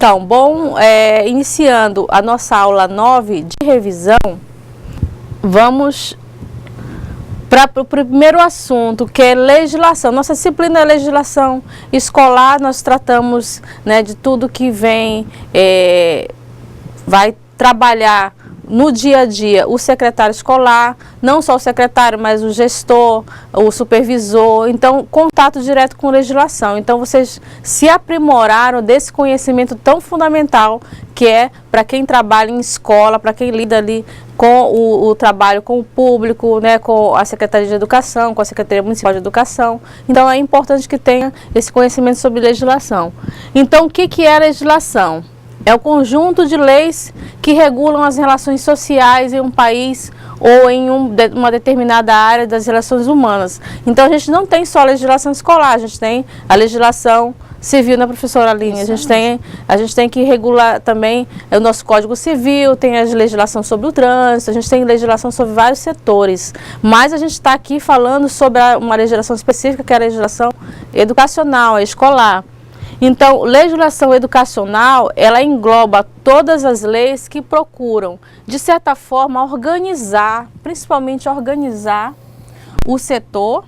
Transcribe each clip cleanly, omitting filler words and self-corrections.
Então, iniciando a nossa aula 9 de revisão, vamos para o primeiro assunto, que é legislação. Nossa disciplina é legislação escolar. Nós tratamos, né, de tudo que vai trabalhar no dia a dia o secretário escolar, não só o secretário, mas o gestor, o supervisor. Então, contato direto com legislação. Então, vocês se aprimoraram desse conhecimento tão fundamental que é para quem trabalha em escola, para quem lida ali com o trabalho com o público, né, com a Secretaria de Educação, com a Secretaria Municipal de Educação. Então, é importante que tenha esse conhecimento sobre legislação. Então, o que é a legislação? É o conjunto de leis que regulam as relações sociais em um país ou em uma determinada área das relações humanas. Então, a gente não tem só a legislação escolar, a gente tem a legislação civil, né, professora Aline? A gente tem que regular também o nosso Código Civil, tem a legislação sobre o trânsito, a gente tem legislação sobre vários setores. Mas a gente está aqui falando sobre uma legislação específica, que é a legislação educacional, escolar. Então, legislação educacional, ela engloba todas as leis que procuram, de certa forma, organizar, principalmente organizar o setor,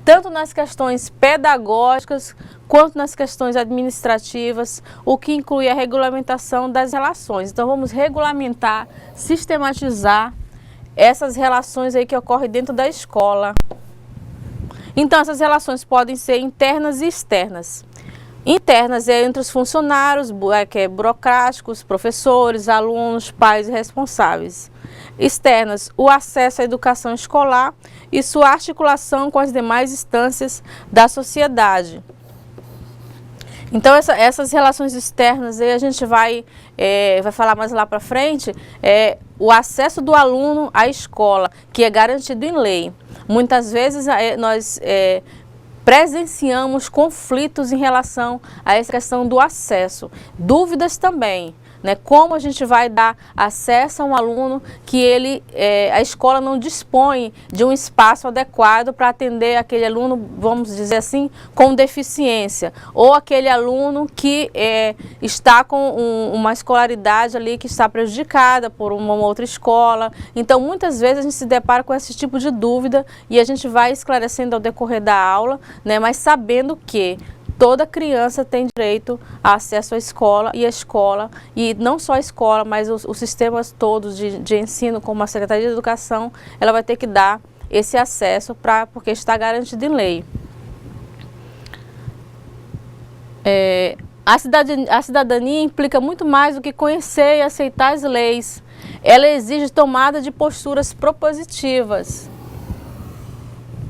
tanto nas questões pedagógicas, quanto nas questões administrativas, o que inclui a regulamentação das relações. Então, vamos regulamentar, sistematizar essas relações aí que ocorrem dentro da escola. Então, essas relações podem ser internas e externas. Internas é entre os funcionários, que é burocráticos, professores, alunos, pais e responsáveis. Externas, o acesso à educação escolar e sua articulação com as demais instâncias da sociedade. Então, essas relações externas, aí a gente vai falar mais lá para frente, o acesso do aluno à escola, que é garantido em lei. Muitas vezes nós presenciamos conflitos em relação a essa questão do acesso, dúvidas também, né? Como a gente vai dar acesso a um aluno que a escola não dispõe de um espaço adequado para atender aquele aluno, vamos dizer assim, com deficiência, ou aquele aluno que está com uma escolaridade ali que está prejudicada por uma outra escola. Então, muitas vezes a gente se depara com esse tipo de dúvida e a gente vai esclarecendo ao decorrer da aula, né? Mas sabendo que toda criança tem direito a acesso à escola, e não só a escola, mas os sistemas todos de ensino, como a Secretaria de Educação, ela vai ter que dar esse acesso porque está garantido em lei. A cidadania implica muito mais do que conhecer e aceitar as leis. Ela exige tomada de posturas propositivas,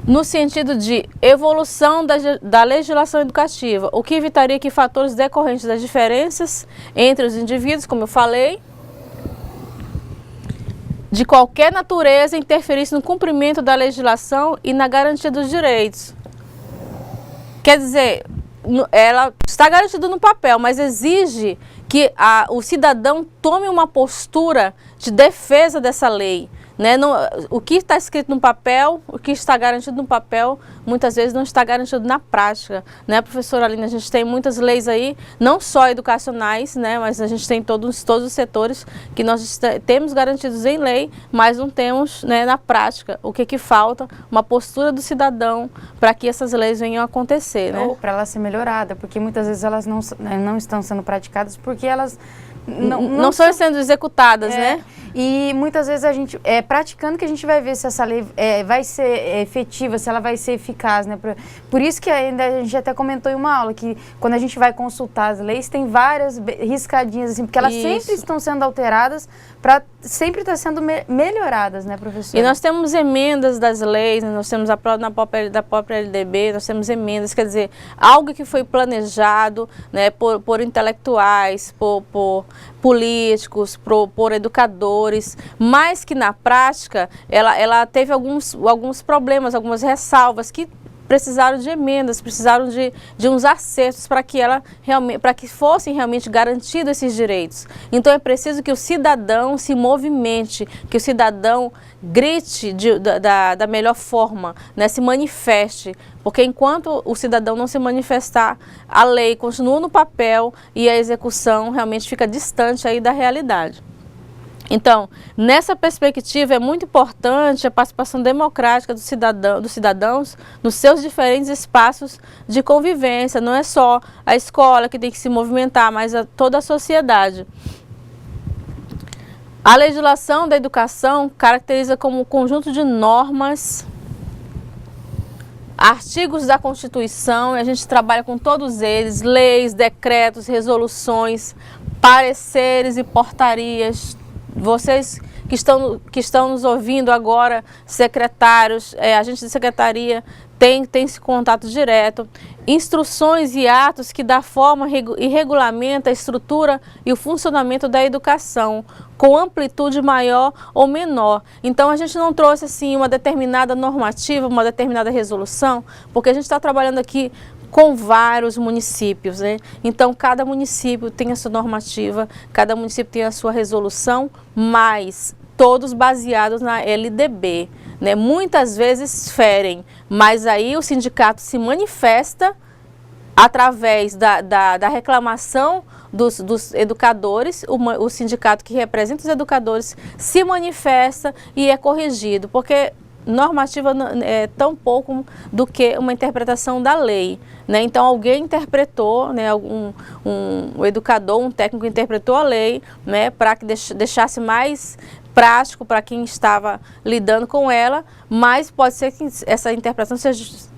no sentido de evolução da legislação educativa, o que evitaria que fatores decorrentes das diferenças entre os indivíduos, como eu falei, de qualquer natureza, interferissem no cumprimento da legislação e na garantia dos direitos. Quer dizer, ela está garantida no papel, mas exige que o cidadão tome uma postura de defesa dessa lei. Né? O que está escrito no papel, o que está garantido no papel, muitas vezes não está garantido na prática, né, professora Aline? A gente tem muitas leis aí, não só educacionais, né, mas a gente tem todos os setores que nós temos garantidos em lei, mas não temos, né, na prática. O que falta? Uma postura do cidadão para que essas leis venham a acontecer, né? Ou para ela ser melhorada, porque muitas vezes elas não estão sendo praticadas porque elas não estão sendo executadas, né? E muitas vezes a gente, praticando, que a gente vai ver se essa lei vai ser efetiva, se ela vai ser eficaz, né? Por isso que ainda a gente até comentou em uma aula que quando a gente vai consultar as leis, tem várias riscadinhas, assim, porque elas sempre estão sendo alteradas para sempre estar sendo melhoradas, né, professora? E nós temos emendas das leis, nós temos da própria LDB, nós temos emendas, quer dizer, algo que foi planejado, né, por intelectuais, por políticos, por educadores, mas que na prática ela teve alguns problemas, algumas ressalvas que precisaram de emendas, precisaram de uns acertos para que fossem realmente garantidos esses direitos. Então é preciso que o cidadão se movimente, que o cidadão grite da melhor forma, né, se manifeste, porque enquanto o cidadão não se manifestar, a lei continua no papel e a execução realmente fica distante aí da realidade. Então, nessa perspectiva, é muito importante a participação democrática dos cidadãos nos seus diferentes espaços de convivência. Não é só a escola que tem que se movimentar, mas toda a sociedade. A legislação da educação caracteriza como um conjunto de normas, artigos da Constituição, e a gente trabalha com todos eles, leis, decretos, resoluções, pareceres e portarias. Vocês que estão nos ouvindo agora, secretários, agentes de secretaria, tem esse contato direto. Instruções e atos que dão forma e regulamenta a estrutura e o funcionamento da educação, com amplitude maior ou menor. Então a gente não trouxe assim uma determinada normativa, uma determinada resolução, porque a gente está trabalhando aqui com vários municípios, né? Então, cada município tem a sua normativa, cada município tem a sua resolução, mas todos baseados na LDB, né? Muitas vezes ferem, mas aí o sindicato se manifesta através da reclamação dos educadores, o sindicato que representa os educadores se manifesta e é corrigido, porque normativa é tão pouco do que uma interpretação da lei, né? Então alguém interpretou, né, um educador, um técnico interpretou a lei, né, para que deixasse mais prático para quem estava lidando com ela, mas pode ser que essa interpretação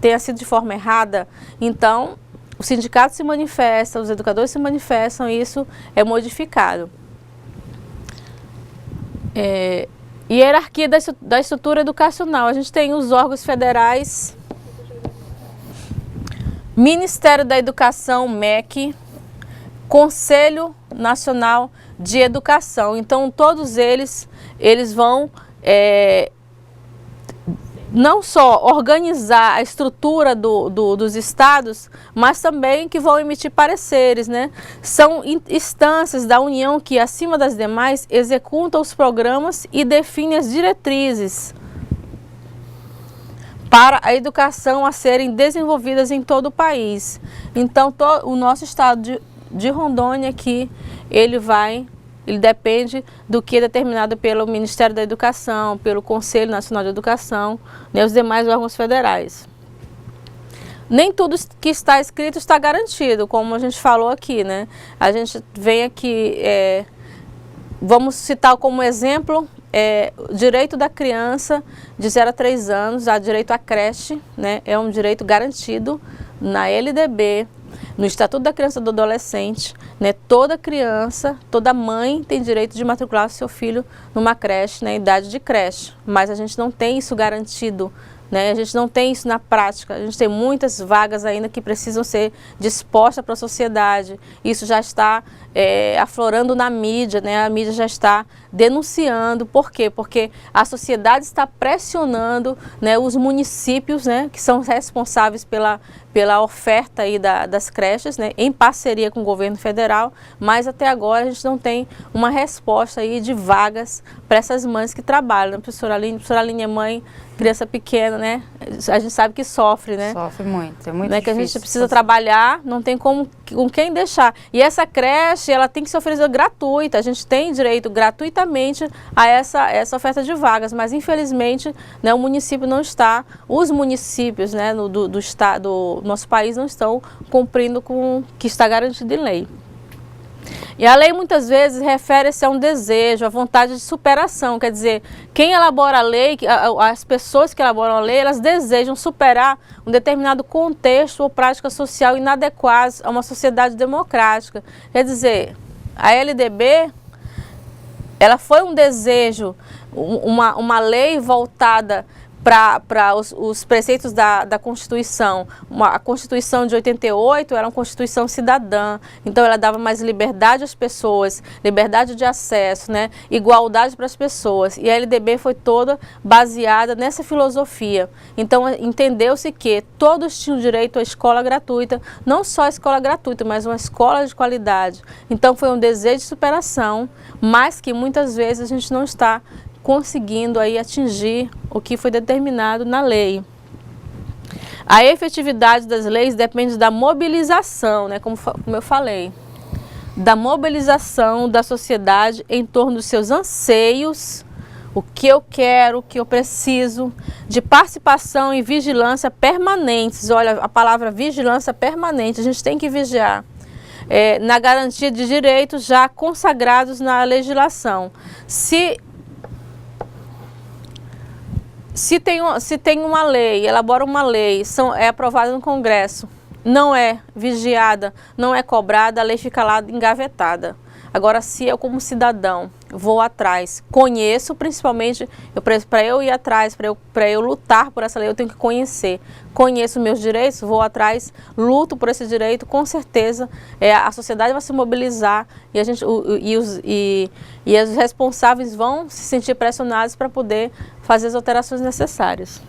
tenha sido de forma errada. Então o sindicato se manifesta, os educadores se manifestam e isso é modificado. Hierarquia da estrutura educacional. A gente tem os órgãos federais, Ministério da Educação, MEC, Conselho Nacional de Educação. Então, todos eles vão não só organizar a estrutura dos estados, mas também que vão emitir pareceres, né? São instâncias da União que, acima das demais, executam os programas e definem as diretrizes para a educação a serem desenvolvidas em todo o país. Então, o nosso estado de Rondônia aqui, ele depende do que é determinado pelo Ministério da Educação, pelo Conselho Nacional de Educação, né, os demais órgãos federais. Nem tudo que está escrito está garantido, como a gente falou aqui, né? A gente vem aqui, vamos citar como exemplo, o direito da criança de 0 a 3 anos, a direito à creche, né? É um direito garantido na LDB, no Estatuto da Criança e do Adolescente, né? Toda criança, toda mãe tem direito de matricular seu filho numa creche, na idade de creche, mas a gente não tem isso garantido, né? A gente não tem isso na prática. A gente tem muitas vagas ainda que precisam ser dispostas para a sociedade. Isso já está aflorando na mídia, né? A mídia já está denunciando. Por quê? Porque a sociedade está pressionando, né, os municípios, né, que são responsáveis pela oferta aí das creches, né, em parceria com o governo federal, mas até agora a gente não tem uma resposta aí de vagas para essas mães que trabalham. A professora Aline é mãe, criança pequena, né? A gente sabe que sofre, né? Sofre muito, é muito né? difícil. Que a gente precisa trabalhar, não tem com quem deixar. E essa creche, ela tem que ser oferecida gratuita, a gente tem direito gratuitamente a essa oferta de vagas, mas infelizmente, né, o município não está, os municípios, né, do estado, do nosso país não estão cumprindo com o que está garantido em lei. E a lei muitas vezes refere-se a um desejo, a vontade de superação, quer dizer, quem elabora a lei, as pessoas que elaboram a lei, elas desejam superar um determinado contexto ou prática social inadequadas a uma sociedade democrática. Quer dizer, a LDB, ela foi um desejo, uma lei voltada para os preceitos da Constituição. A Constituição de 88 era uma Constituição cidadã, então ela dava mais liberdade às pessoas, liberdade de acesso, né? Igualdade para as pessoas. E a LDB foi toda baseada nessa filosofia. Então entendeu-se que todos tinham direito à escola gratuita, não só a escola gratuita, mas uma escola de qualidade. Então foi um desejo de superação, mas que muitas vezes a gente não está conseguindo aí atingir o que foi determinado na lei. A efetividade das leis depende da mobilização, né, como eu falei, da mobilização da sociedade em torno dos seus anseios, o que eu quero, o que eu preciso, de participação e vigilância permanentes. Olha, a palavra vigilância permanente, a gente tem que vigiar. Na garantia de direitos já consagrados na legislação. Se tem uma lei, elabora uma lei, é aprovada no Congresso, não é vigiada, não é cobrada, a lei fica lá engavetada. Agora, se eu como cidadão vou atrás, conheço principalmente, para eu ir atrás, para eu lutar por essa lei, eu tenho que conhecer. Conheço meus direitos, vou atrás, luto por esse direito, com certeza a sociedade vai se mobilizar e os responsáveis vão se sentir pressionados para poder fazer as alterações necessárias.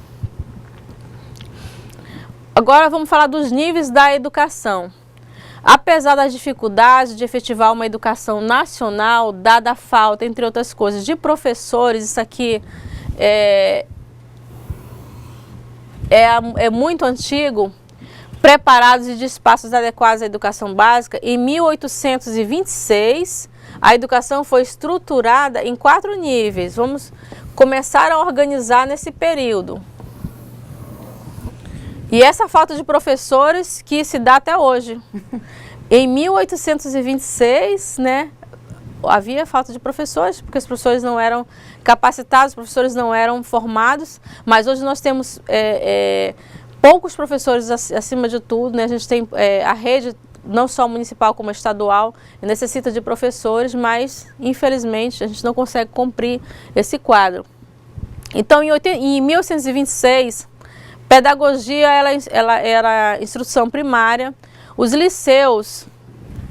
Agora vamos falar dos níveis da educação. Apesar das dificuldades de efetivar uma educação nacional, dada a falta, entre outras coisas, de professores, isso aqui é muito antigo, preparados e de espaços adequados à educação básica, em 1826, a educação foi estruturada em 4 níveis. Vamos começar a organizar nesse período. E essa falta de professores que se dá até hoje. Em 1826, né, havia falta de professores, porque os professores não eram capacitados, os professores não eram formados, mas hoje nós temos poucos professores acima de tudo, né? A gente tem a rede, não só municipal como estadual, necessita de professores, mas infelizmente a gente não consegue cumprir esse quadro. Então, em 1826, pedagogia ela era instrução primária. Os liceus,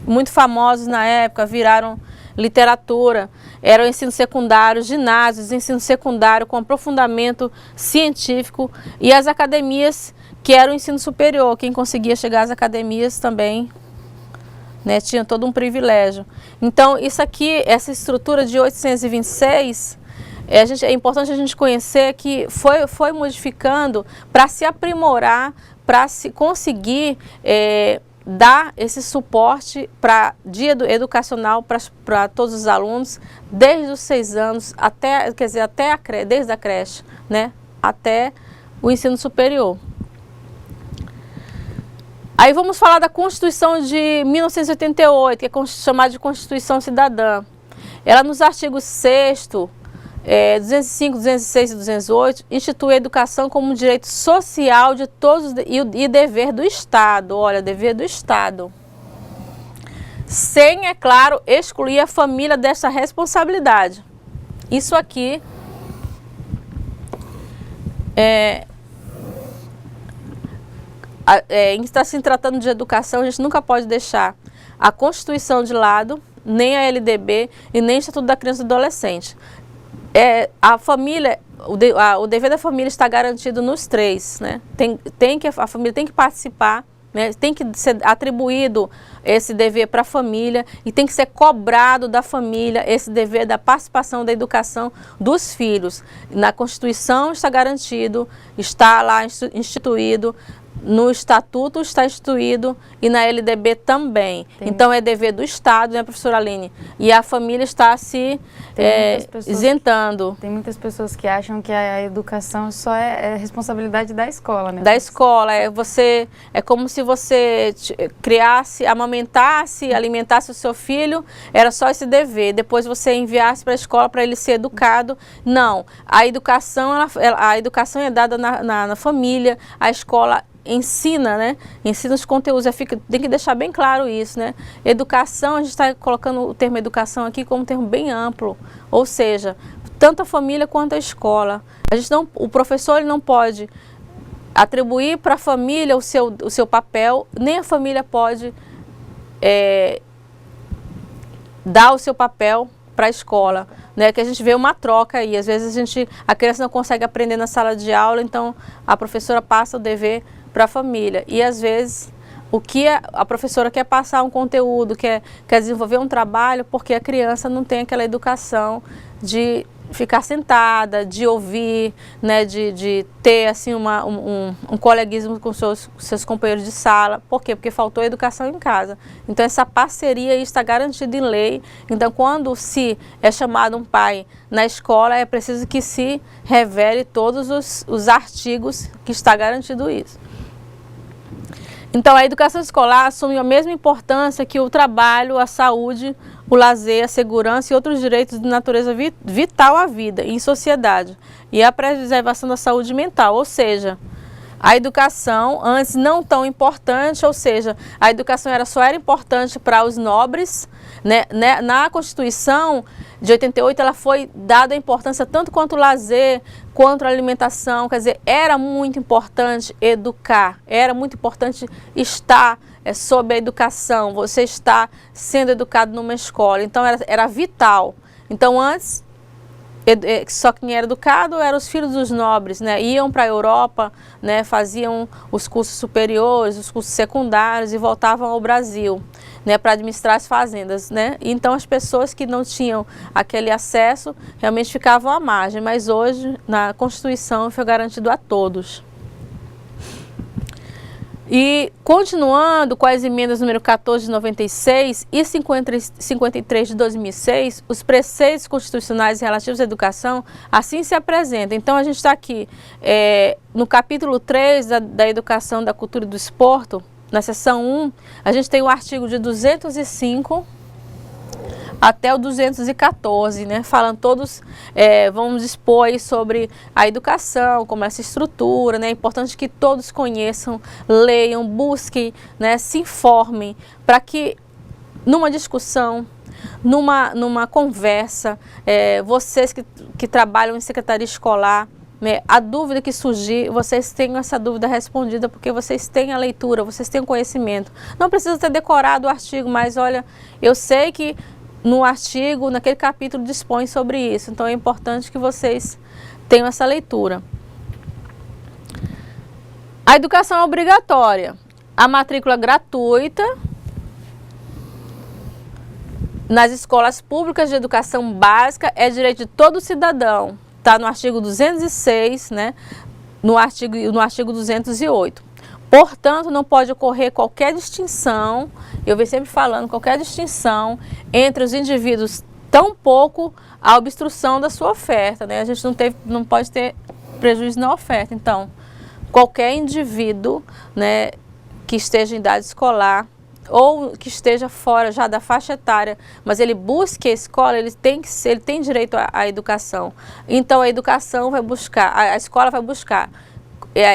muito famosos na época, viraram literatura, era o ensino secundário, ginásios, ensino secundário com aprofundamento científico, e as academias, que era o ensino superior. Quem conseguia chegar às academias também, né, tinha todo um privilégio. Então, isso aqui, essa estrutura de 1826, é importante a gente conhecer que foi modificando para se aprimorar, para se conseguir dar esse suporte educacional para todos os alunos, desde os 6 anos até, desde a creche, né, até o ensino superior. Aí vamos falar da Constituição de 1988, que é chamada de Constituição Cidadã. Ela, nos artigos 6º, 205, 206 e 208, institui a educação como um direito social de todos e dever do Estado. Olha, dever do Estado. Sem, é claro, excluir a família dessa responsabilidade. Isso aqui em estar se tratando de educação, a gente nunca pode deixar a Constituição de lado, nem a LDB e nem o Estatuto da Criança e do Adolescente. A família, o dever da família está garantido nos 3, né? A família tem que participar, né? Tem que ser atribuído esse dever para a família e tem que ser cobrado da família esse dever da participação da educação dos filhos. Na Constituição está garantido, está lá instituído, no Estatuto está instituído e na LDB também. Então é dever do Estado, né, professora Aline? E a família está se isentando. Tem muitas pessoas que acham que a educação só é responsabilidade da escola, né? Da escola. É como se você criasse, amamentasse, alimentasse o seu filho, era só esse dever. Depois você enviasse para a escola para ele ser educado. Não. A educação é dada na família, a escola ensina, né? Ensina os conteúdos, tem que deixar bem claro isso, né? Educação, a gente está colocando o termo educação aqui como um termo bem amplo, ou seja, tanto a família quanto a escola. O professor ele não pode atribuir para a família o seu papel, nem a família pode dar o seu papel para a escola, né? Que a gente vê uma troca aí, às vezes a criança não consegue aprender na sala de aula, então a professora passa o dever para a família, e às vezes o que a professora quer passar um conteúdo, quer desenvolver um trabalho, porque a criança não tem aquela educação de ficar sentada, de ouvir, né, de ter assim um coleguismo com seus companheiros de sala. Por quê? Porque faltou educação em casa. Então essa parceria está garantida em lei. Então quando se é chamado um pai na escola, é preciso que se revele todos os artigos que está garantido isso. Então, a educação escolar assume a mesma importância que o trabalho, a saúde, o lazer, a segurança e outros direitos de natureza vital à vida em sociedade, e a preservação da saúde mental, ou seja, a educação antes não tão importante, ou seja, a educação só era importante para os nobres, né? Na Constituição de 88 ela foi dada a importância tanto quanto o lazer, quanto a alimentação, quer dizer, era muito importante educar, era muito importante estar sob a educação, você está sendo educado numa escola, então era vital. Então antes, só quem era educado eram os filhos dos nobres, né? Iam para a Europa, né? Faziam os cursos superiores, os cursos secundários e voltavam ao Brasil, né? Para administrar as fazendas, né? Então as pessoas que não tinham aquele acesso realmente ficavam à margem, mas hoje na Constituição foi garantido a todos. E continuando com as emendas número 14 de 96 e 53 de 2006, os preceitos constitucionais relativos à educação assim se apresentam. Então a gente está aqui no capítulo 3 da educação, da cultura e do esporte, na seção 1, a gente tem o artigo de 205 até o 214, né? Falando todos, vamos expor aí sobre a educação, como essa estrutura, né? É importante que todos conheçam, leiam, busquem, né? Se informem, para que numa discussão, numa conversa, vocês que trabalham em secretaria escolar, né, a dúvida que surgir, vocês tenham essa dúvida respondida, porque vocês têm a leitura, vocês têm o conhecimento. Não precisa ter decorado o artigo, mas olha, eu sei que no artigo, naquele capítulo, dispõe sobre isso. Então é importante que vocês tenham essa leitura. A educação é obrigatória. A matrícula gratuita nas escolas públicas de educação básica é direito de todo cidadão. Está no artigo 206, né? No artigo 208. Portanto, não pode ocorrer qualquer distinção, eu venho sempre falando, qualquer distinção entre os indivíduos, tampouco a obstrução da sua oferta, né? A gente não pode ter prejuízo na oferta. Então, qualquer indivíduo, né, que esteja em idade escolar ou que esteja fora já da faixa etária, mas ele busque a escola, ele tem direito à educação. Então, a educação vai buscar, a escola vai buscar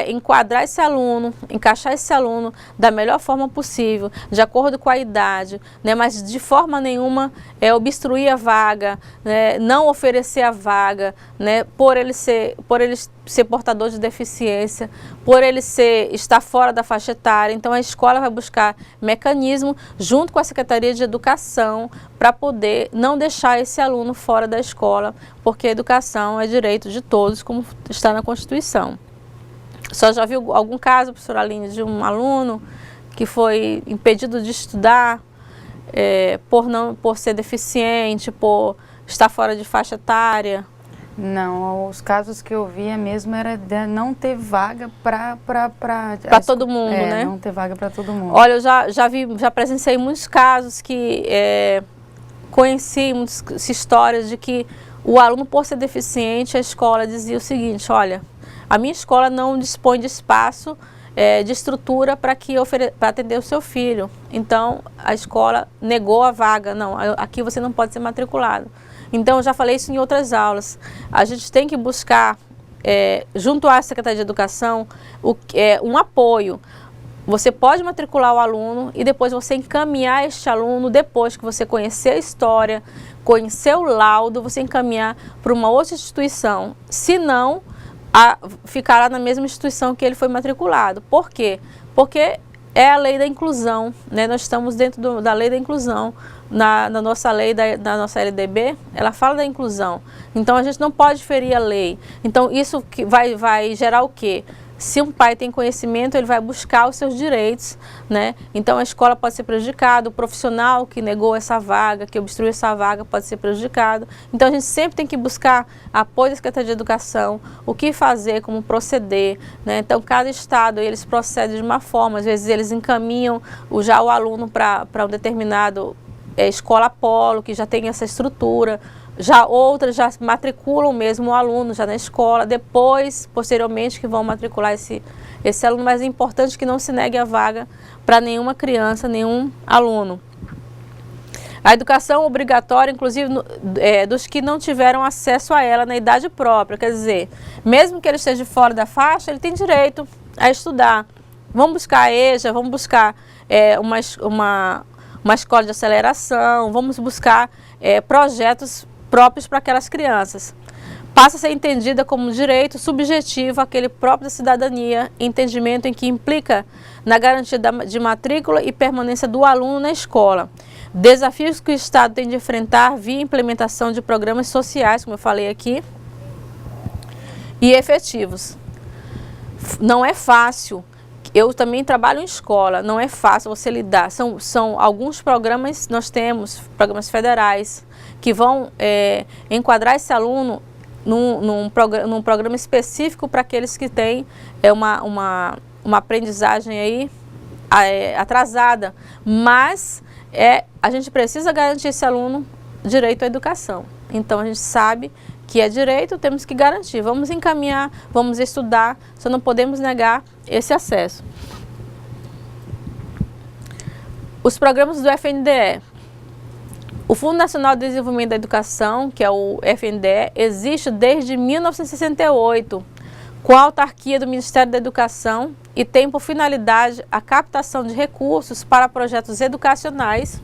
enquadrar esse aluno, encaixar esse aluno da melhor forma possível, de acordo com a idade, né, mas de forma nenhuma obstruir a vaga, né, não oferecer a vaga, né, por ele ser portador de deficiência, por ele estar fora da faixa etária. Então a escola vai buscar mecanismo junto com a Secretaria de Educação para poder não deixar esse aluno fora da escola, porque a educação é direito de todos, como está na Constituição. Só já viu algum caso, professora Aline, de um aluno que foi impedido de estudar por ser deficiente, por estar fora de faixa etária? Não, os casos que eu via mesmo era de não ter vaga para todo mundo, né? Não ter vaga para todo mundo. Olha, eu já presenciei muitos casos que conheci muitas histórias de que o aluno, por ser deficiente, a escola dizia o seguinte: olha, a minha escola não dispõe de espaço, de estrutura para atender o seu filho. Então, a escola negou a vaga. Não, aqui você não pode ser matriculado. Então, eu já falei isso em outras aulas. A gente tem que buscar, junto à Secretaria de Educação, um apoio. você pode matricular o aluno e depois você encaminhar este aluno, depois que você conhecer a história, conhecer o laudo, você encaminhar para uma outra instituição. Se não, ficará na mesma instituição que ele foi matriculado. Por quê? Porque é a lei da inclusão, né? Nós estamos dentro da lei da inclusão. Na nossa lei, da nossa LDB, ela fala da inclusão. Então, a gente não pode ferir a lei. Então, isso que vai gerar o quê? Se um pai tem conhecimento, ele vai buscar os seus direitos, né? Então, a escola pode ser prejudicada, o profissional que negou essa vaga, que obstruiu essa vaga, pode ser prejudicado. Então, a gente sempre tem que buscar apoio da Secretaria de Educação, o que fazer, como proceder, né? Então, cada estado, eles procedem de uma forma, às vezes eles encaminham já o aluno para um determinado escola polo, que já tem essa estrutura. Já outras já matriculam mesmo o aluno já na escola, depois, posteriormente, que vão matricular esse aluno, mas é importante que não se negue a vaga para nenhuma criança, nenhum aluno. A educação obrigatória, inclusive, dos que não tiveram acesso a ela na idade própria, quer dizer, mesmo que ele esteja fora da faixa, ele tem direito a estudar. Vamos buscar a EJA, vamos buscar uma escola de aceleração, vamos buscar projetos próprios para aquelas crianças. Passa a ser entendida como direito subjetivo aquele próprio da cidadania, entendimento em que implica na garantia de matrícula e permanência do aluno na escola. Desafios que o Estado tem de enfrentar via implementação de programas sociais, como eu falei aqui, e efetivos. Não é fácil. Eu também trabalho em escola, não é fácil você lidar. São alguns programas, nós temos programas federais, que vão enquadrar esse aluno num programa específico para aqueles que têm uma aprendizagem aí, atrasada. Mas a gente precisa garantir esse aluno direito à educação. Então, a gente sabe que é direito, temos que garantir. Vamos encaminhar, vamos estudar, só não podemos negar esse acesso. Os programas do FNDE. O Fundo Nacional de Desenvolvimento da Educação, que é o FNDE, existe desde 1968, com a autarquia do Ministério da Educação e tem por finalidade a captação de recursos para projetos educacionais,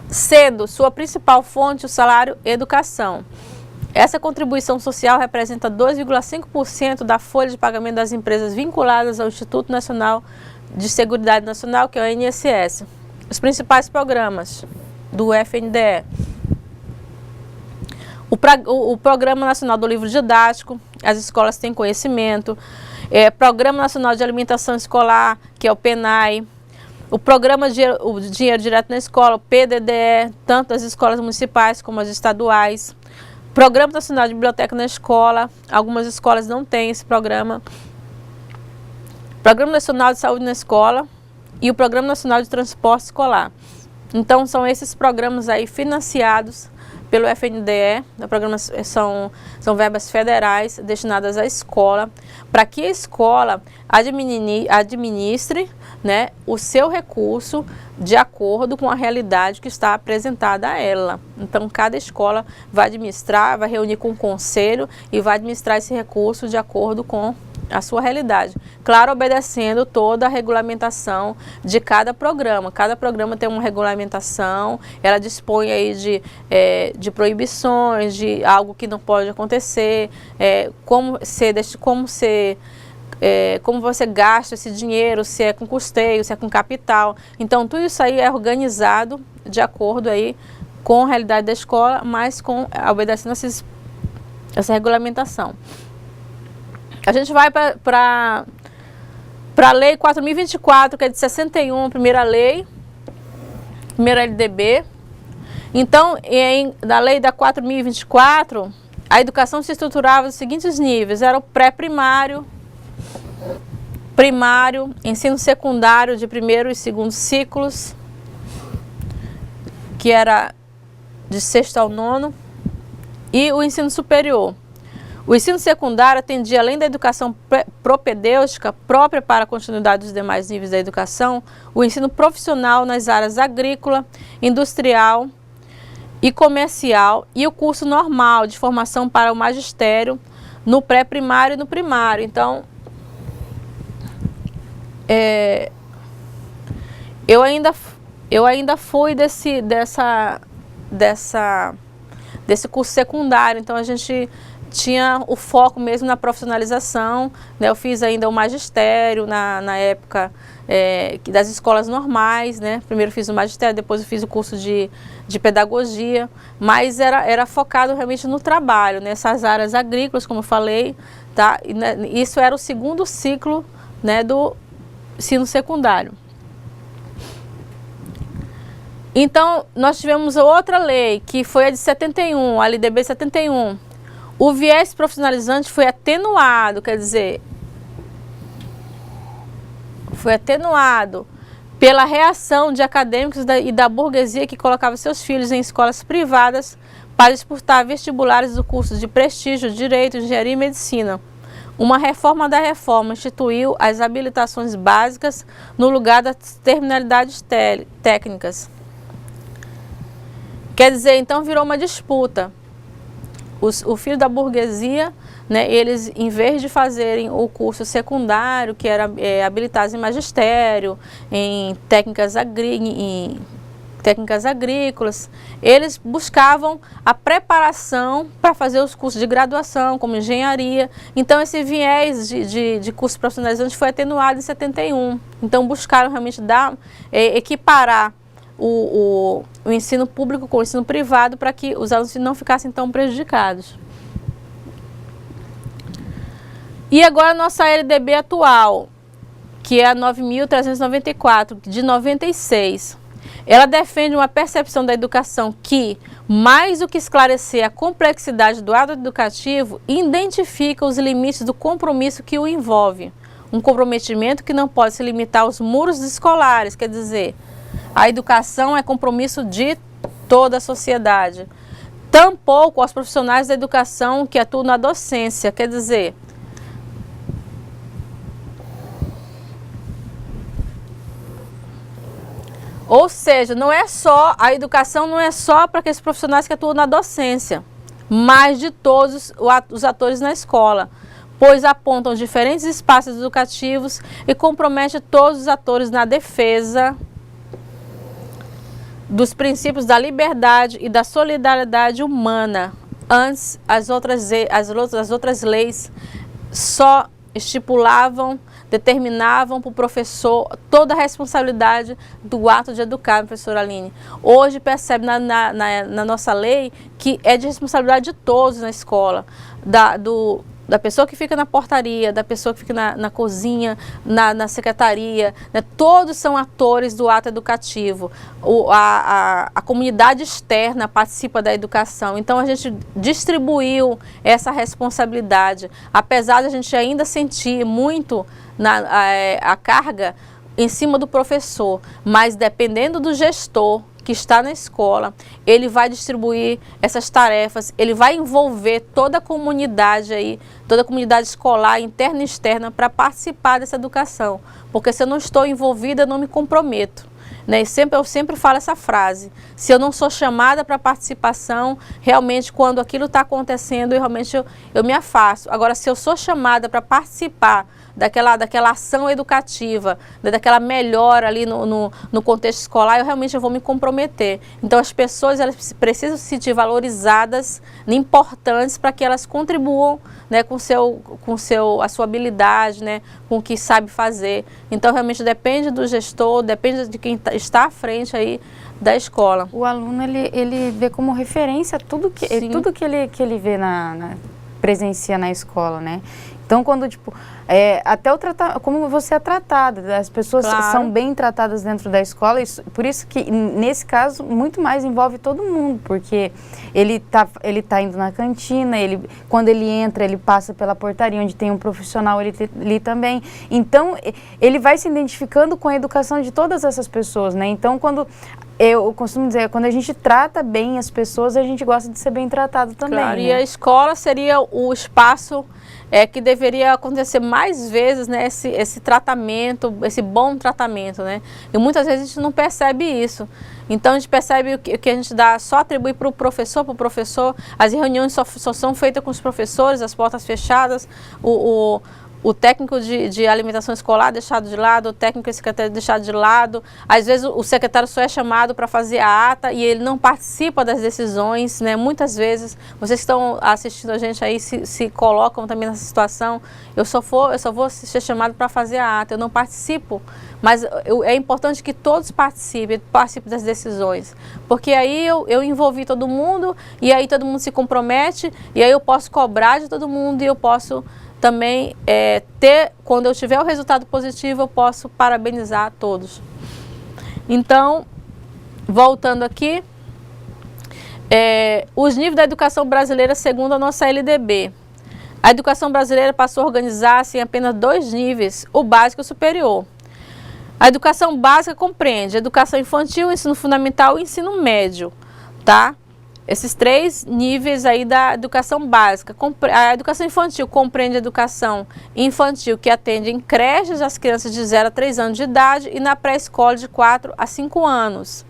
sendo sua principal fonte o salário educação. Essa contribuição social representa 2,5% da folha de pagamento das empresas vinculadas ao Instituto Nacional de Seguridade Nacional, que é o INSS. Os principais programas do FNDE. O Programa Nacional do Livro Didático, as escolas têm conhecimento. Programa Nacional de Alimentação Escolar, que é o PNAE. O Programa o Dinheiro Direto na Escola, o PDDE, tanto as escolas municipais como as estaduais. Programa Nacional de Biblioteca na Escola, algumas escolas não têm esse programa. Programa Nacional de Saúde na Escola e o Programa Nacional de Transporte Escolar. Então, são esses programas aí financiados pelo FNDE, são verbas federais destinadas à escola, para que a escola administre, né, o seu recurso de acordo com a realidade que está apresentada a ela. Então, cada escola vai administrar, vai reunir com o conselho e vai administrar esse recurso de acordo com a sua realidade. Claro, obedecendo toda a regulamentação de cada programa. Cada programa tem uma regulamentação, ela dispõe aí de proibições, de algo que não pode acontecer, como você gasta esse dinheiro, se é com custeio, se é com capital. Então, tudo isso aí é organizado de acordo aí com a realidade da escola, mas obedecendo essa regulamentação. A gente vai para a Lei 4.024, que é de 61, primeira lei, primeira LDB. Então, da Lei da 4.024, a educação se estruturava nos seguintes níveis: era o pré-primário, primário, ensino secundário de primeiro e segundo ciclos, que era de sexto ao nono, e o ensino superior. O ensino secundário atendia, além da educação propedêutica, própria para a continuidade dos demais níveis da educação, o ensino profissional nas áreas agrícola, industrial e comercial e o curso normal de formação para o magistério no pré-primário e no primário. Então, Eu ainda fui desse curso secundário, então a gente tinha o foco mesmo na profissionalização, né? Eu fiz ainda o magistério na época das escolas normais, né? Primeiro fiz o magistério, depois eu fiz o curso de pedagogia, mas era focado realmente no trabalho, nessas áreas agrícolas, como eu falei, tá? E, né, isso era o segundo ciclo, né, do ensino secundário. Então, nós tivemos outra lei, que foi a de 71, a LDB 71. O viés profissionalizante foi atenuado, quer dizer, foi atenuado pela reação de acadêmicos e da burguesia que colocava seus filhos em escolas privadas para disputar vestibulares do curso de prestígio, direito, engenharia e medicina. Uma reforma da reforma instituiu as habilitações básicas no lugar das terminalidades técnicas. Quer dizer, então virou uma disputa. O filho da burguesia, né, eles, em vez de fazerem o curso secundário, que era habilitados em magistério, em técnicas agrícolas, eles buscavam a preparação para fazer os cursos de graduação, como engenharia. Então, esse viés de curso profissionalizante foi atenuado em 71. Então, buscaram realmente equiparar o ensino público com o ensino privado para que os alunos não ficassem tão prejudicados. E agora a nossa LDB atual, que é a 9.394, de 96. Ela defende uma percepção da educação que, mais do que esclarecer a complexidade do ato educativo, identifica os limites do compromisso que o envolve. Um comprometimento que não pode se limitar aos muros escolares, quer dizer, a educação é compromisso de toda a sociedade. Tampouco aos profissionais da educação que atuam na docência, quer dizer, ou seja, a educação não é só para aqueles profissionais que atuam na docência, mas de todos os atores na escola, pois apontam diferentes espaços educativos e compromete todos os atores na defesa dos princípios da liberdade e da solidariedade humana. Antes, as outras leis só determinavam para o professor toda a responsabilidade do ato de educar, professora Aline. Hoje percebe na nossa lei que é de responsabilidade de todos na escola, da pessoa que fica na portaria, da pessoa que fica na cozinha, na secretaria, né? Todos são atores do ato educativo. A comunidade externa participa da educação. Então, a gente distribuiu essa responsabilidade. Apesar de a gente ainda sentir muito a carga em cima do professor, mas dependendo do gestor que está na escola, ele vai distribuir essas tarefas, ele vai envolver toda a comunidade aí, toda a comunidade escolar, interna e externa, para participar dessa educação. Porque se eu não estou envolvida, eu não me comprometo. Né? Eu sempre falo essa frase, se eu não sou chamada para participação, realmente quando aquilo está acontecendo, eu me afasto. Agora, se eu sou chamada para participar daquela ação educativa, né, daquela melhora ali no contexto escolar, eu vou me comprometer. Então, as pessoas elas precisam se sentir valorizadas, importantes, para que elas contribuam, né, com a sua habilidade, né, com o que sabe fazer. Então, realmente depende do gestor, depende de quem está à frente aí da escola. O aluno, ele vê como referência tudo que ele vê presencia na escola, né? Então, quando, até como você é tratada, as pessoas são bem tratadas dentro da escola, por isso que, nesse caso, muito mais envolve todo mundo, porque ele tá indo na cantina, quando ele entra, ele passa pela portaria, onde tem um profissional ali também. Então, ele vai se identificando com a educação de todas essas pessoas, né? Então, eu costumo dizer, quando a gente trata bem as pessoas, a gente gosta de ser bem tratado também. Claro, né? E a escola seria o espaço que deveria acontecer mais vezes, né, esse tratamento, esse bom tratamento, né? E muitas vezes a gente não percebe isso. Então a gente percebe que a gente só atribui para o professor, as reuniões só são feitas com os professores, as portas fechadas, o técnico de alimentação escolar deixado de lado, o técnico de secretaria deixado de lado. Às vezes o secretário só é chamado para fazer a ata e ele não participa das decisões, né? Muitas vezes, vocês que estão assistindo a gente aí se colocam também nessa situação. Eu só vou ser chamado para fazer a ata, eu não participo. Mas é importante que todos participem das decisões, porque aí eu envolvi todo mundo e aí todo mundo se compromete e aí eu posso cobrar de todo mundo e eu posso também quando eu tiver o resultado positivo, eu posso parabenizar a todos. Então, voltando aqui, os níveis da educação brasileira segundo a nossa LDB. A educação brasileira passou a organizar-se em apenas 2 níveis, o básico e o superior. A educação básica compreende educação infantil, ensino fundamental e ensino médio, tá? Esses 3 níveis aí da educação básica. A educação infantil compreende a educação infantil que atende em creches as crianças de 0 a 3 anos de idade e na pré-escola de 4 a 5 anos.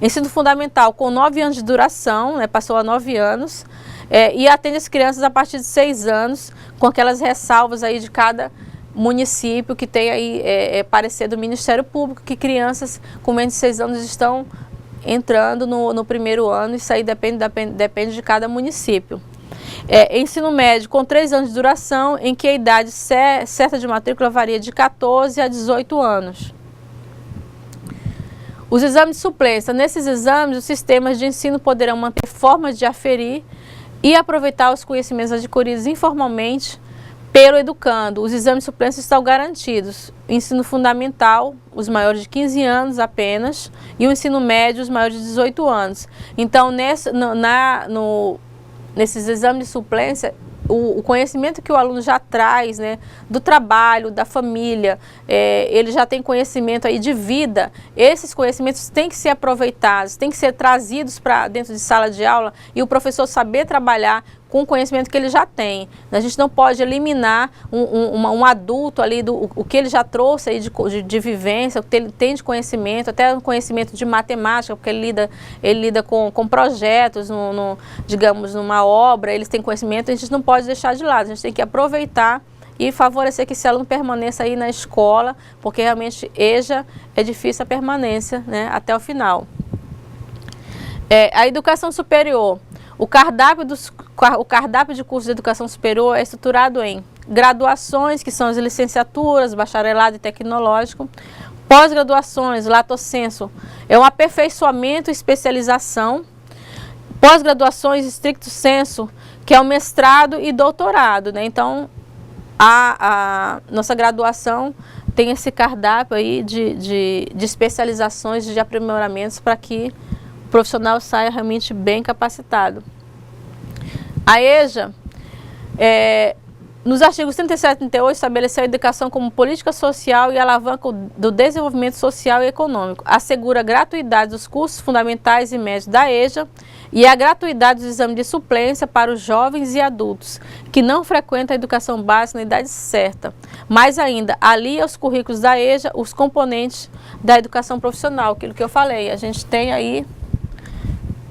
Ensino fundamental com 9 anos de duração, né, passou a 9 anos, e atende as crianças a partir de 6 anos, com aquelas ressalvas aí de cada município que tem aí parecer do Ministério Público, que crianças com menos de 6 anos estão entrando no primeiro ano, isso aí depende de cada município. Ensino médio com 3 anos de duração, em que a idade certa de matrícula varia de 14 a 18 anos. Os exames de suplência. Nesses exames, os sistemas de ensino poderão manter formas de aferir e aproveitar os conhecimentos adquiridos informalmente pelo educando. Os exames de suplência estão garantidos. O ensino fundamental, os maiores de 15 anos apenas, e o ensino médio, os maiores de 18 anos. Então, nesses exames de suplência, o conhecimento que o aluno já traz, né, do trabalho, da família, ele já tem conhecimento aí de vida, esses conhecimentos têm que ser aproveitados, têm que ser trazidos para dentro de sala de aula e o professor saber trabalhar com o conhecimento que ele já tem. A gente não pode eliminar um adulto ali, o que ele já trouxe aí de vivência, o que ele tem de conhecimento, até um conhecimento de matemática, porque ele lida com projetos, digamos, numa obra, eles têm conhecimento, a gente não pode deixar de lado, a gente tem que aproveitar e favorecer que esse aluno permaneça aí na escola, porque realmente EJA é difícil a permanência, né, até o final. A educação superior. O cardápio de cursos de educação superior é estruturado em graduações, que são as licenciaturas, bacharelado e tecnológico, pós-graduações, lato sensu, é um aperfeiçoamento e especialização, pós-graduações, stricto sensu, que é o mestrado e doutorado, né? Então, a nossa graduação tem esse cardápio aí de especializações, de aprimoramentos para que o profissional saia realmente bem capacitado. A EJA, nos artigos 37 e 38, estabeleceu a educação como política social e alavanca do desenvolvimento social e econômico. Assegura a gratuidade dos cursos fundamentais e médios da EJA e a gratuidade dos exames de suplência para os jovens e adultos que não frequentam a educação básica na idade certa. Mais ainda, alia aos currículos da EJA os componentes da educação profissional, aquilo que eu falei. A gente tem aí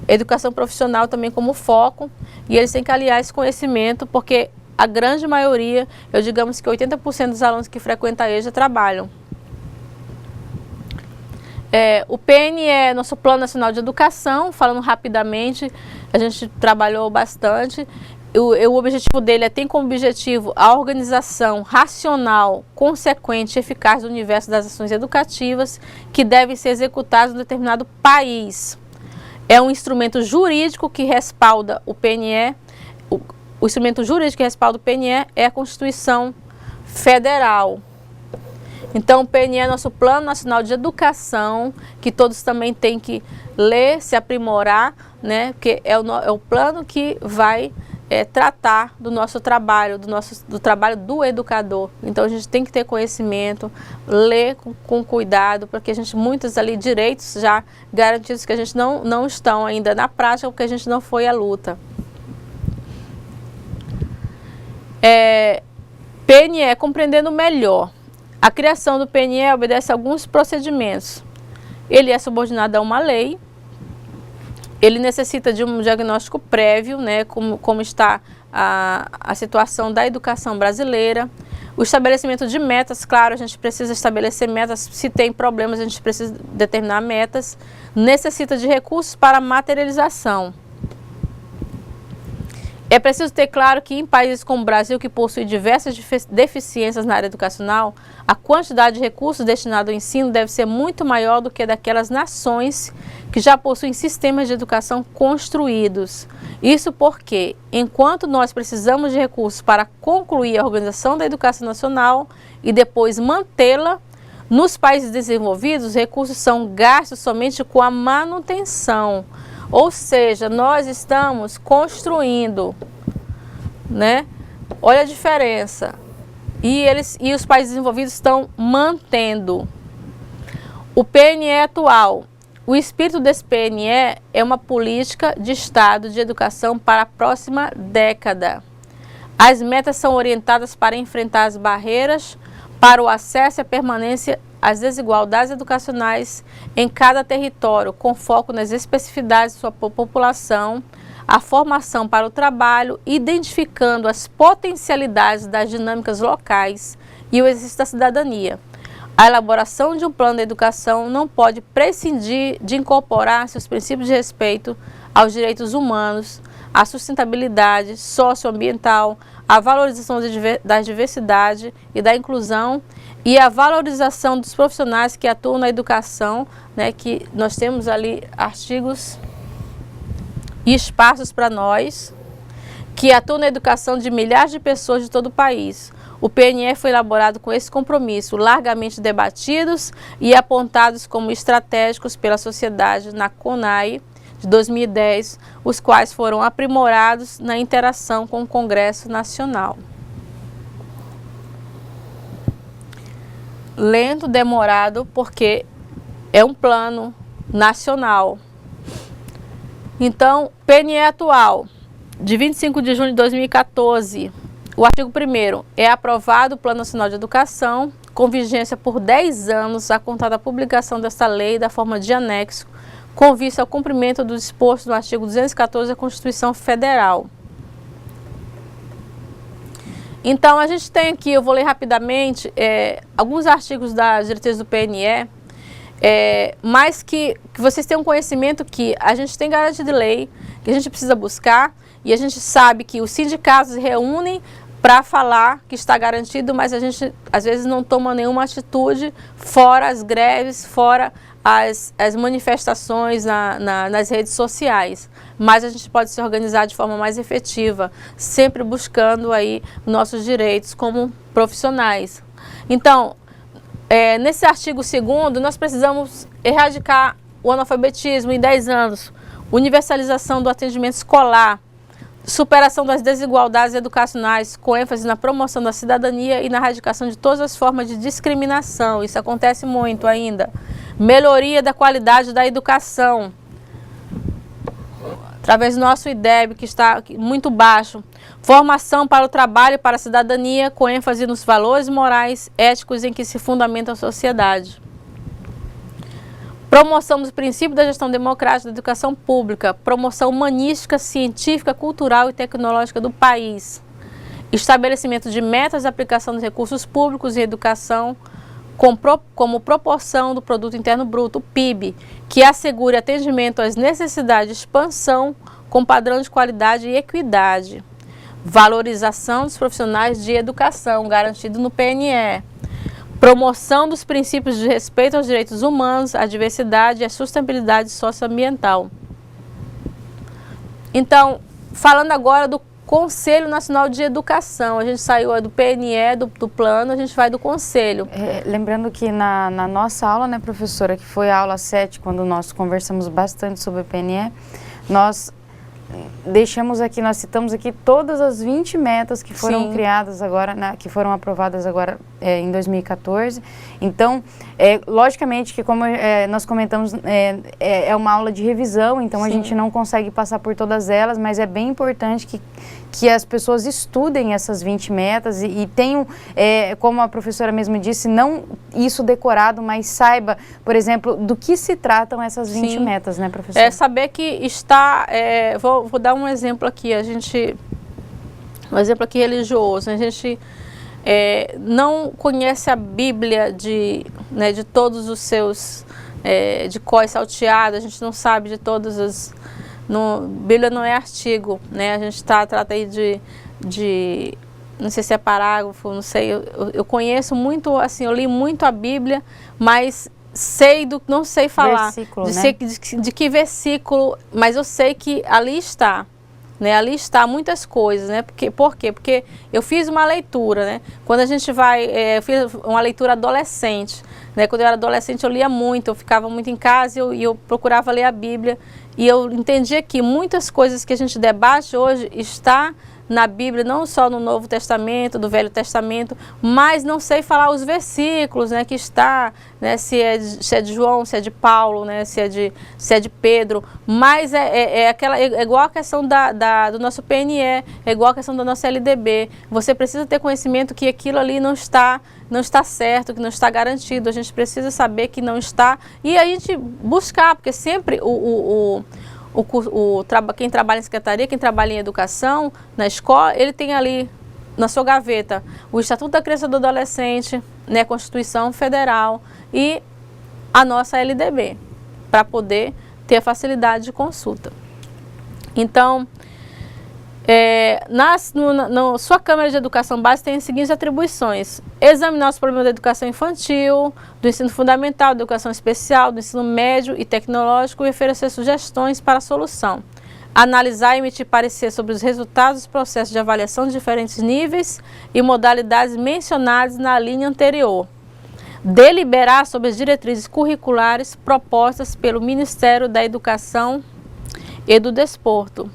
educação profissional também como foco, e eles têm que aliar esse conhecimento, porque a grande maioria, digamos que 80% dos alunos que frequentam a EJA trabalham. O PNE, nosso Plano Nacional de Educação, falando rapidamente, a gente trabalhou bastante. O objetivo dele tem como objetivo a organização racional, consequente e eficaz do universo das ações educativas que devem ser executadas em um determinado país. É um instrumento jurídico que respalda o PNE. O instrumento jurídico que respalda o PNE é a Constituição Federal. Então, o PNE é nosso Plano Nacional de Educação, que todos também têm que ler, se aprimorar, né? Porque é o plano que vai tratar do nosso trabalho, do trabalho do educador. Então, a gente tem que ter conhecimento, ler com cuidado, porque muitos ali direitos já garantidos que a gente não estão ainda na prática, porque a gente não foi à luta. PNE, compreendendo melhor. A criação do PNE obedece a alguns procedimentos. Ele é subordinado a uma lei. Ele necessita de um diagnóstico prévio, né, como está a situação da educação brasileira. O estabelecimento de metas, claro, a gente precisa estabelecer metas. Se tem problemas, a gente precisa determinar metas. Necessita de recursos para materialização. É preciso ter claro que em países como o Brasil, que possui diversas deficiências na área educacional, a quantidade de recursos destinados ao ensino deve ser muito maior do que daquelas nações que já possuem sistemas de educação construídos. Isso porque, enquanto nós precisamos de recursos para concluir a organização da educação nacional e depois mantê-la, nos países desenvolvidos, os recursos são gastos somente com a manutenção. Ou seja, nós estamos construindo, né? Olha a diferença. E os países desenvolvidos estão mantendo. O PNE atual. O espírito desse PNE é uma política de Estado de educação para a próxima década. As metas são orientadas para enfrentar as barreiras para o acesso e a permanência às desigualdades educacionais em cada território, com foco nas especificidades de sua população, a formação para o trabalho, identificando as potencialidades das dinâmicas locais e o exercício da cidadania. A elaboração de um plano de educação não pode prescindir de incorporar-se os princípios de respeito aos direitos humanos, a sustentabilidade socioambiental, a valorização da diversidade e da inclusão e a valorização dos profissionais que atuam na educação, né, que nós temos ali artigos e espaços para nós, que atuam na educação de milhares de pessoas de todo o país. O PNE foi elaborado com esse compromisso, largamente debatidos e apontados como estratégicos pela sociedade na CONAI de 2010, os quais foram aprimorados na interação com o Congresso Nacional. Lento, demorado, porque é um plano nacional. Então, PNE atual, de 25 de junho de 2014, o artigo 1º, é aprovado o Plano Nacional de Educação, com vigência por 10 anos, a contar da publicação desta lei da forma de anexo, com vista ao cumprimento do disposto no artigo 214 da Constituição Federal. Então, a gente tem aqui, eu vou ler rapidamente, alguns artigos das diretrizes do PNE, mas que vocês tenham conhecimento que a gente tem garantia de lei, que a gente precisa buscar, e a gente sabe que os sindicatos se reúnem para falar que está garantido, mas a gente às vezes não toma nenhuma atitude, fora as greves, fora as manifestações nas redes sociais. Mas a gente pode se organizar de forma mais efetiva, sempre buscando aí nossos direitos como profissionais. Então, nesse artigo 2º, nós precisamos erradicar o analfabetismo em 10 anos, universalização do atendimento escolar, superação das desigualdades educacionais, com ênfase na promoção da cidadania e na erradicação de todas as formas de discriminação. Isso acontece muito ainda. Melhoria da qualidade da educação, através do nosso IDEB, que está muito baixo. Formação para o trabalho e para a cidadania, com ênfase nos valores morais, éticos em que se fundamenta a sociedade. Promoção dos princípios da gestão democrática da educação pública, promoção humanística, científica, cultural e tecnológica do país. Estabelecimento de metas de aplicação dos recursos públicos em educação, como proporção do Produto Interno Bruto, PIB, que assegure atendimento às necessidades de expansão com padrão de qualidade e equidade. Valorização dos profissionais de educação, garantido no PNE. Promoção dos princípios de respeito aos direitos humanos, à diversidade e à sustentabilidade socioambiental. Então, falando agora do Conselho Nacional de Educação, a gente saiu do PNE, do plano, a gente vai do Conselho. Lembrando que na nossa aula, né, professora, que foi a aula 7, quando nós conversamos bastante sobre o PNE, nós deixamos aqui, nós citamos aqui todas as 20 metas que foram criadas agora, que foram aprovadas agora em 2014. Então, logicamente que como nós comentamos, é uma aula de revisão, então a gente não consegue passar por todas elas, mas é bem importante que as pessoas estudem essas 20 metas e tenham, como a professora mesmo disse, não isso decorado, mas saiba, por exemplo, do que se tratam essas 20 metas, né, professora? Saber que está, vou dar um exemplo aqui, um exemplo aqui religioso, a gente não conhece a Bíblia de todos os seus, de cor e salteado, a gente não sabe de todos os... Bíblia não é artigo, né? A gente trata aí de não sei se é parágrafo, não sei, eu conheço muito, assim, eu li muito a Bíblia, mas não sei falar de que versículo, mas eu sei que ali está, né? Ali está muitas coisas, né? Por quê? Porque eu fiz uma leitura, né? Quando a gente eu fiz uma leitura adolescente, né? Quando eu era adolescente eu lia muito, eu ficava muito em casa e eu procurava ler a Bíblia e eu entendia que muitas coisas que a gente debate hoje está na Bíblia, não só no Novo Testamento, do Velho Testamento, mas não sei falar os versículos, né, que está, né, se é de João, se é de Paulo, né, se é de Pedro, mas é igual a questão do nosso PNE, é igual a questão da nossa LDB. Você precisa ter conhecimento que aquilo ali não está certo, que não está garantido, a gente precisa saber que não está, e a gente buscar, porque sempre quem trabalha em secretaria, quem trabalha em educação, na escola, ele tem ali na sua gaveta o Estatuto da Criança e do Adolescente, né, a Constituição Federal e a nossa LDB, para poder ter a facilidade de consulta. Então, sua Câmara de Educação Básica tem as seguintes atribuições: examinar os problemas da educação infantil, do ensino fundamental, da educação especial, do ensino médio e tecnológico e oferecer sugestões para a solução. Analisar e emitir parecer sobre os resultados dos processos de avaliação de diferentes níveis e modalidades mencionados na linha anterior. Deliberar sobre as diretrizes curriculares propostas pelo Ministério da Educação e do Desporto.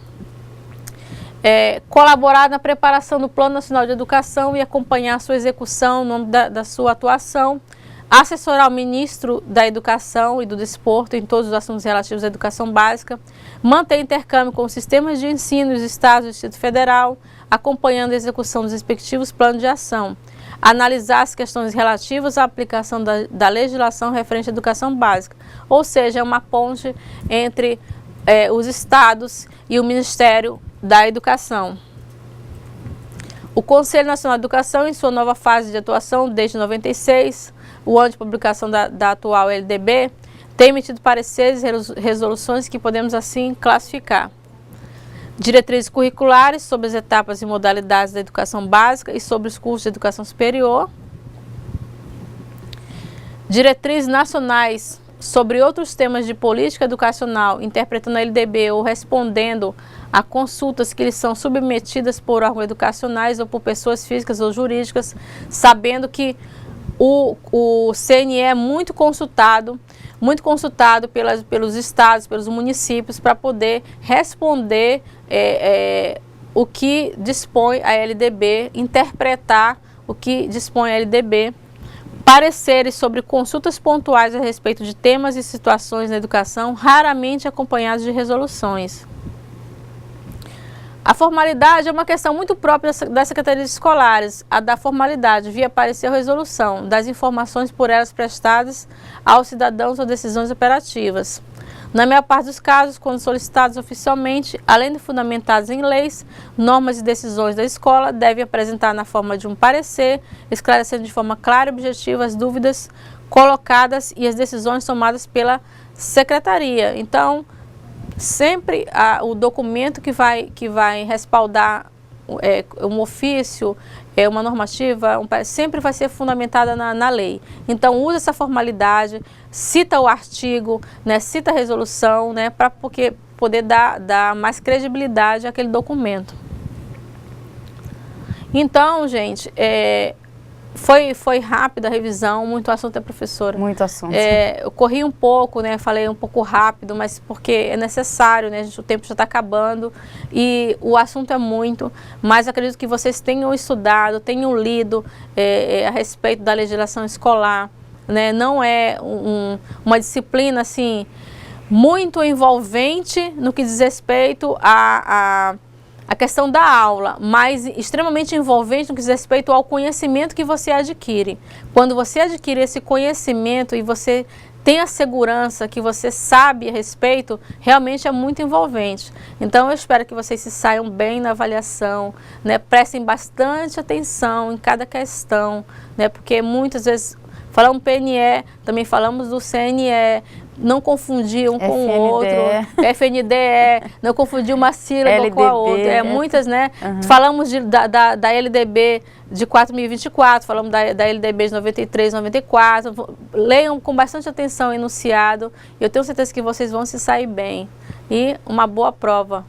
Colaborar na preparação do Plano Nacional de Educação e acompanhar a sua execução no âmbito da sua atuação, assessorar o Ministro da Educação e do Desporto em todos os assuntos relativos à educação básica, manter intercâmbio com os sistemas de ensino dos Estados e do Distrito Federal, acompanhando a execução dos respectivos planos de ação, analisar as questões relativas à aplicação da legislação referente à educação básica, ou seja, é uma ponte entre os Estados e o Ministério da Educação. O Conselho Nacional de Educação, em sua nova fase de atuação desde 96, o ano de publicação da atual LDB, tem emitido pareceres e resoluções que podemos assim classificar. Diretrizes curriculares sobre as etapas e modalidades da educação básica e sobre os cursos de educação superior. Diretrizes nacionais sobre outros temas de política educacional, interpretando a LDB ou respondendo a consultas que lhes são submetidas por órgãos educacionais ou por pessoas físicas ou jurídicas, sabendo que o CNE é muito consultado pelos estados, pelos municípios, para poder responder o que dispõe a LDB, interpretar o que dispõe a LDB, pareceres sobre consultas pontuais a respeito de temas e situações na educação, raramente acompanhados de resoluções. A formalidade é uma questão muito própria das secretarias escolares, a da formalidade, via parecer ou resolução, das informações por elas prestadas aos cidadãos ou decisões operativas. Na maior parte dos casos, quando solicitados oficialmente, além de fundamentados em leis, normas e decisões da escola, devem apresentar na forma de um parecer, esclarecendo de forma clara e objetiva as dúvidas colocadas e as decisões tomadas pela secretaria. Então, sempre o documento que vai respaldar um ofício, uma normativa, sempre vai ser fundamentada na lei. Então, usa essa formalidade, cita o artigo, né, cita a resolução, né, para poder dar mais credibilidade àquele documento. Então, gente, foi rápida a revisão, muito assunto, professora? Muito assunto. Eu corri um pouco, né? Falei um pouco rápido, mas porque é necessário, né? O tempo já está acabando e o assunto é muito, mas acredito que vocês tenham estudado, tenham lido a respeito da legislação escolar, né? Não é uma disciplina, assim, muito envolvente no que diz respeito a questão da aula, mas extremamente envolvente no que diz respeito ao conhecimento que você adquire. Quando você adquire esse conhecimento e você tenha segurança, que você sabe a respeito, realmente é muito envolvente. Então eu espero que vocês se saiam bem na avaliação, né? Prestem bastante atenção em cada questão, né? Porque muitas vezes falamos PNE, também falamos do CNE, não confundir um com o outro, FNDE, não confundir uma sílaba LDB, com a outra. Muitas, né? Falamos da LDB de 4024, falamos da LDB de 93, 94. Leiam com bastante atenção o enunciado. Eu tenho certeza que vocês vão se sair bem. E uma boa prova,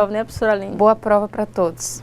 né, professora Aline? Boa prova para todos.